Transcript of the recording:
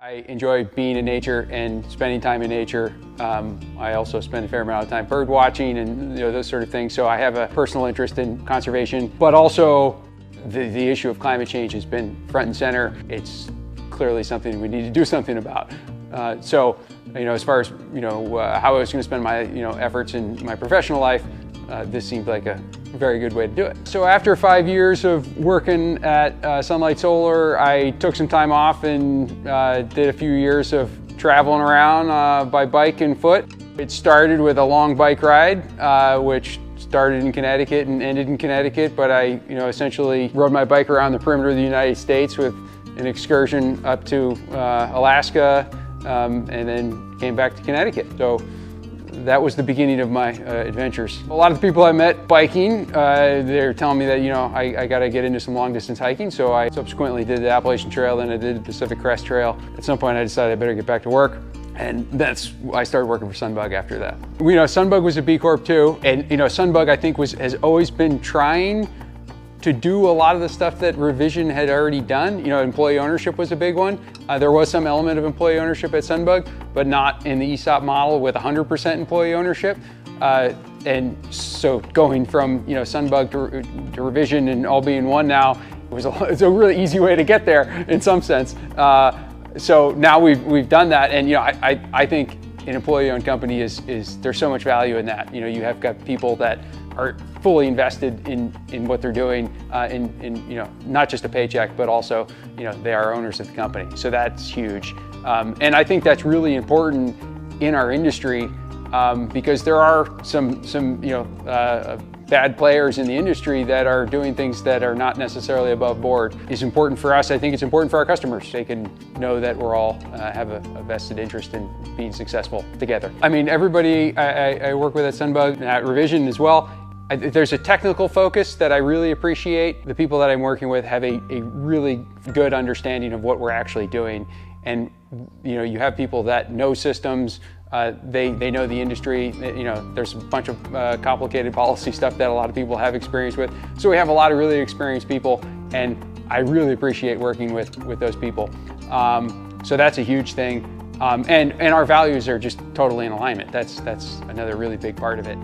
I enjoy being in nature and spending time in nature. I also spend a fair amount of time bird watching and those sort of things. So I have a personal interest in conservation, but also the issue of climate change has been front and center. It's clearly something we need to do something about. So as far as how I was going to spend my efforts in my professional life, this seemed like a very good way to do it. So after 5 years of working at Sunlight Solar, I took some time off and did a few years of traveling around by bike and foot. It started with a long bike ride, which started in Connecticut and ended in Connecticut, but I essentially rode my bike around the perimeter of the United States with an excursion up to Alaska, and then came back to Connecticut. So that was the beginning of my adventures. A lot of the people I met biking, they're telling me that I got to get into some long distance hiking, so I subsequently did the Appalachian Trail, then I did the Pacific Crest Trail. At some point I decided I better get back to work, and I started working for Sunbug after that. Sunbug was a B Corp too, and Sunbug I think has always been trying to do a lot of the stuff that ReVision had already done. Employee ownership was a big one. There was some element of employee ownership at Sunbug, but not in the ESOP model with 100% employee ownership. And so going from Sunbug to ReVision and all being one now, it's a really easy way to get there in some sense. So now we've done that, and I think an employee-owned company there's so much value in that. You have got people that are fully invested in what they're doing, in not just a paycheck, but also they are owners of the company. So that's huge, and I think that's really important in our industry, because there are some bad players in the industry that are doing things that are not necessarily above board. It's important for us. I think it's important for our customers. They can know that we're all have a vested interest in being successful together. I mean, everybody I work with at Sunbug and at ReVision as well, there's a technical focus that I really appreciate. The people that I'm working with have a really good understanding of what we're actually doing. And you have people that know systems, they know the industry. There's a bunch of complicated policy stuff that a lot of people have experience with. So we have a lot of really experienced people, and I really appreciate working with those people. So that's a huge thing. And our values are just totally in alignment. That's another really big part of it.